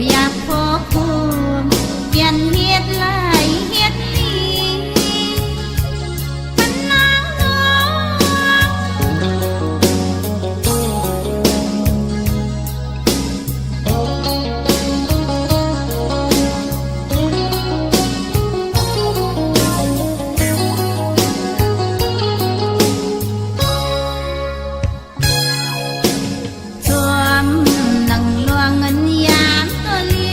อยากพบผู้เปลี่ยนเฮ็ดหลายเฮ็ดนี้มันนางนสวมนังลวงเงินยามตัวเลี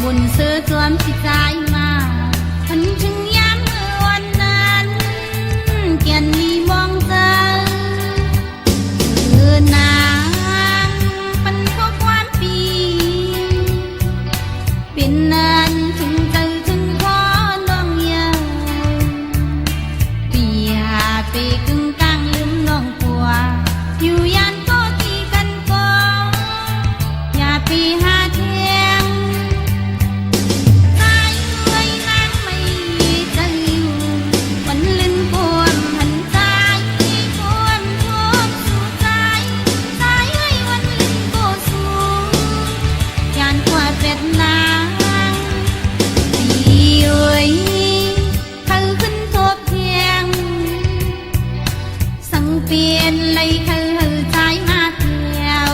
บุญซื้อจวมที่ใจมาพันถึงยามเมื่อวันนั้นเกียนมีมองเจอคือนางปันข้อความปีเป็นนั้นถึงใจถึงขอน้องยาปีหาปีกึ่งกลางลืมน้องปัวอยู่ยันก็ตีกันก่ออย่าปีหาเทียงใจเอ้ยนางไม่ใจอยู่วันลื่นกวมหันใจกวมทุกสู่ใจใจเอ้ยวันลื่นก็สู่ยานกว่าเป็ดนางปีเอ้ยเขาขึ้นทบเทียงสังเปลี่ยนเลยเขาใจมาเที่ยว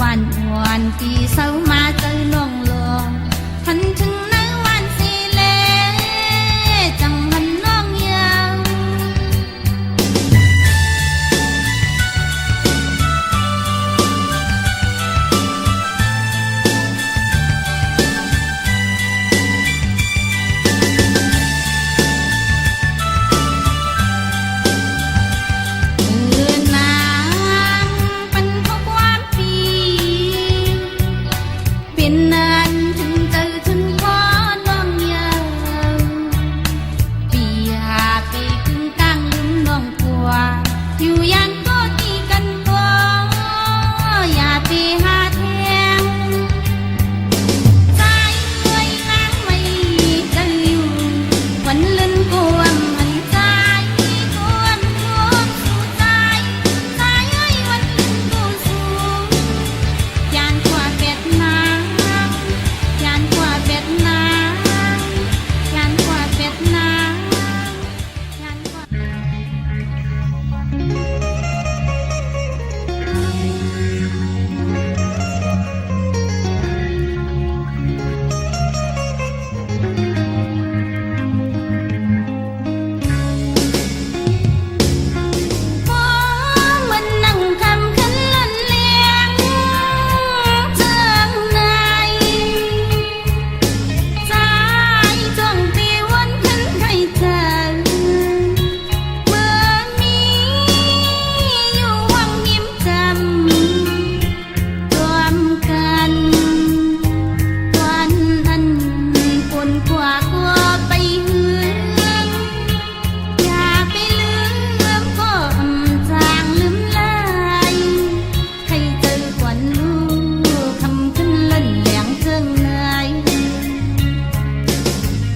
วันวันที่เศร้ามาเจอน้องลงพันถึงในวันสิเลจังพันน้องยาว คือนางเป็นข้อความปีเป็นนานถึงเจอถึงขอน้องยาวปีหาปีกึ่งกลางลืมน้องปัวอยู่ยันก็ตีกันตัวอย่าปีหาแทงใจเอ้ยนางไม่ใจอยู่วันลื่นกวมหันใจกวมทุกสู่ใจใจเอ้ยวันลื่นก็สู่ยานกว่าเป็ดนางยานกว่าเป็ดนางยานกว่าเป็ดนางยานกว่าพอมันนั่งทำขันลันเลียงเจิงในใจจ้องตีวันขันให้เธอเมื่อมีอยู่วังยิ้มจำรวมกันวันนั้นปนกว่ากลัวไปเหืองอย่าไปลืมก็จางลืมลายใครเจอควันลูกคำขึ้นเล่นแหลงเจิงเลย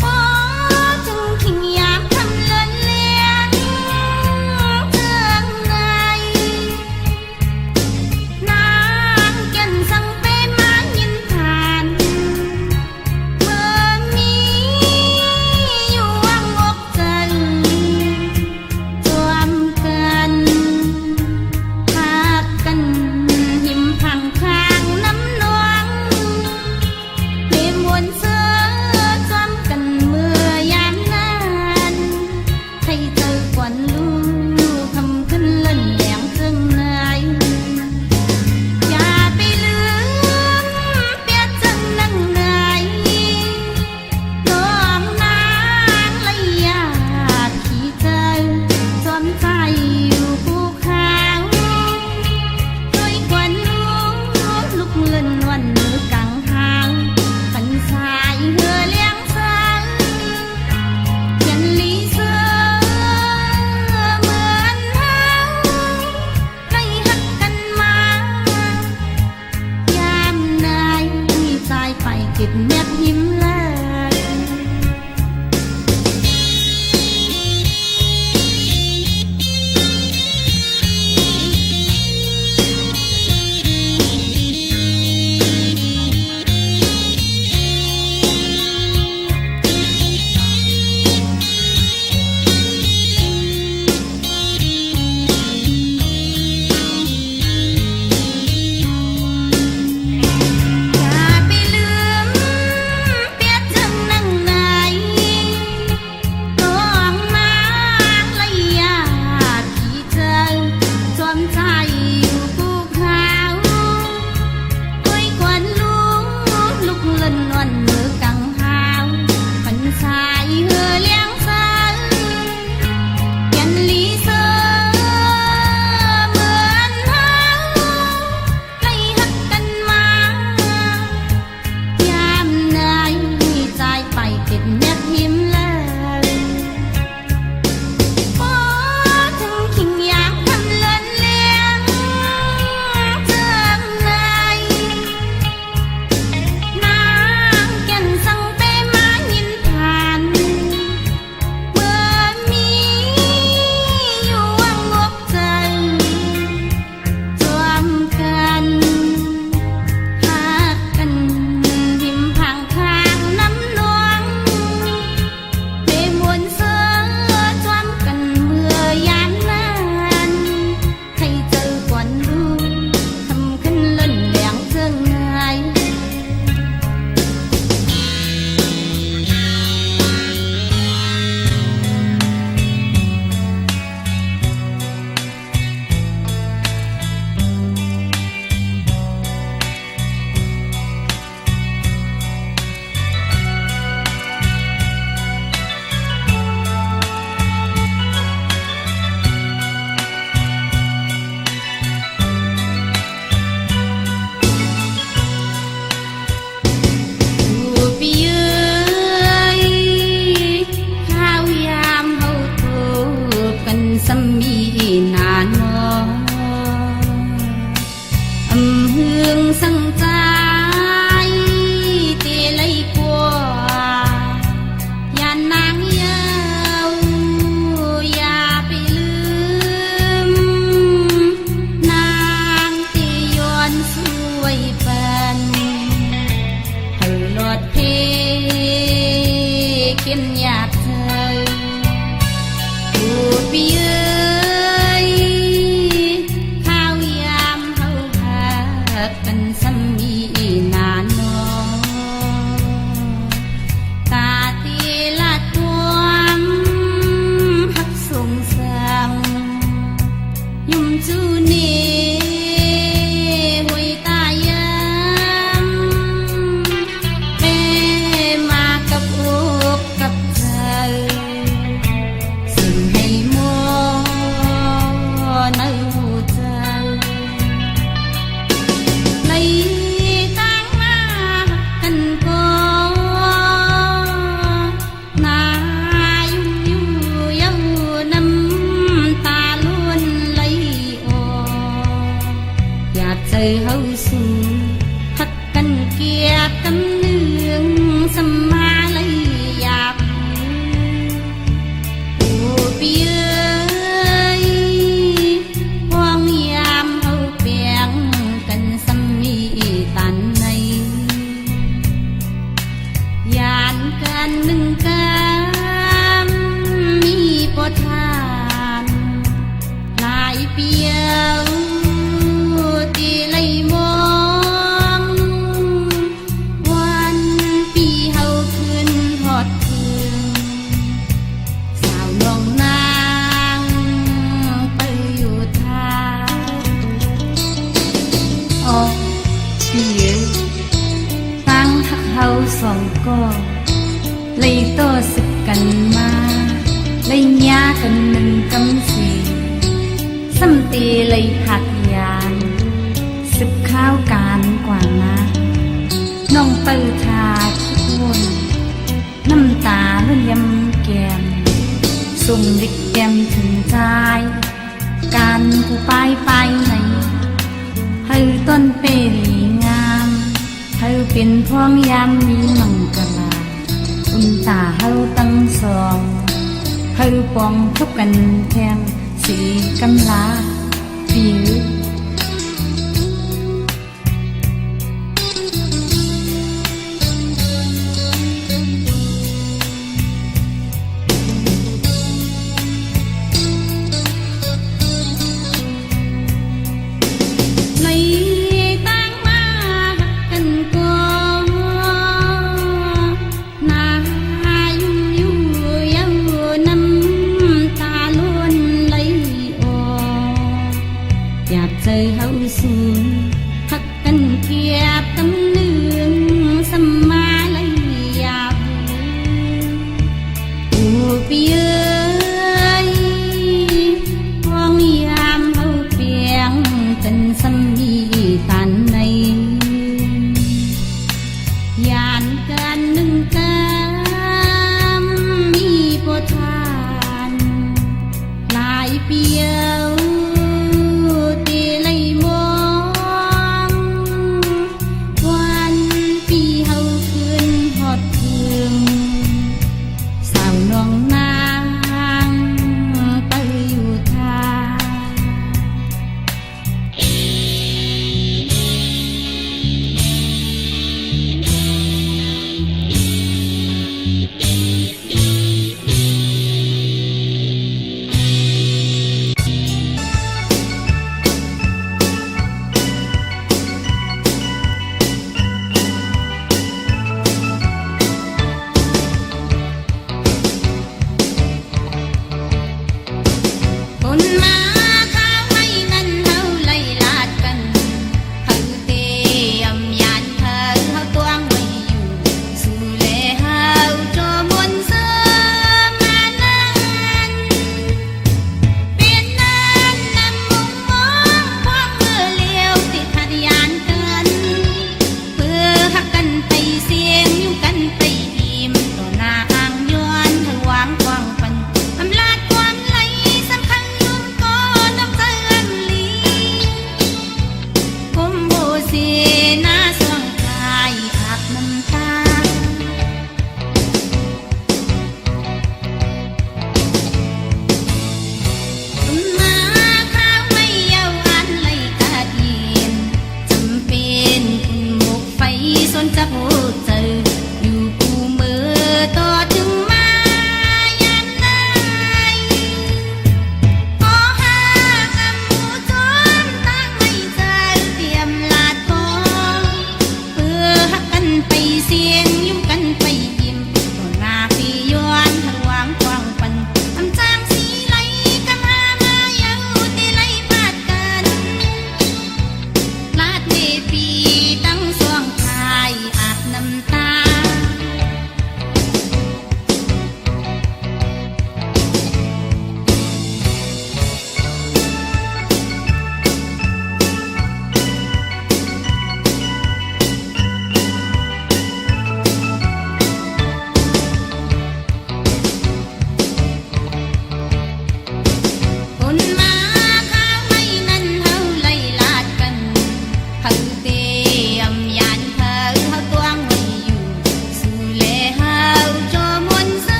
พอถึงทิ้งยามคำเลินเลียงเจิงในนางแก่นสั่งไปมายินผ่านเมื่อมีอยู่วังอกใจรวมกันพากันหิมพังข้างน้ำนวงเมมวนเสื้อจำกันเมื่อยามนั้นใครเจอควันลูกคำขึ้นเล่นแหลงเจิงในอย่าไปลืมเปียจังนั่งในน้องนางและญาติที่เจอจอมใจอยู่ภูเขาด้วยควันลูกลุกเล่นวันมือกลางทางฝันสายเหือเลี้ยงสายยันลีเสือเหมือนเฮาได้หักกันมายามนายที่ตายไปติดเม็ดหิมเลย อย่าไปลืมเปี สัมมีนานโนตาตีละตัวหักสงสังยุ่มจูนีหวยตายังเปมากับอกกับเธอสิ่งให้โมในหูเธอlấy tang ma cần cô na yu yêu năm ta luôn lấy ôอยากเจอเฮาสู่ฮักกันเกียบกำเนืองสมาเลยอยากโอ้ปีเอ้ยพวงยามเฮาเปียงกันสัมมีตันในยานกันหนึ่งกันมีปอทานหลายเปียวตีเลยมองวันปีเฮาขึ้นฮอดคืนสาวน้องนางไปอยู่ทางออกปีตั้งหักเฮาสองก็เลยโตสึกกันมาเลยยากันหนึ่งกำสีสัมตีเลยหักยานสึกข้าวการกว่านะน้องเปิดทาคิดวนน้ำตาลุ่นยำแก้มส่งดิกแก้มถึงใจการผู้ไปไหนเฮาต้นเปรีงามเฮาเป็นพวงยามมีมังกลาอุ่นตาเฮาตั้งสองเฮาปองทบกันแทงสีกำลาปีอยากเจอเฮาสู่ฮักกันเกียบกำเนืองสมาเลยอยากโอ้ปีเอ้ยพวงยามเฮาเปียงกันสัมมีตันในยานกันหนึ่งกันมีปอทานหลายเปียวจะพู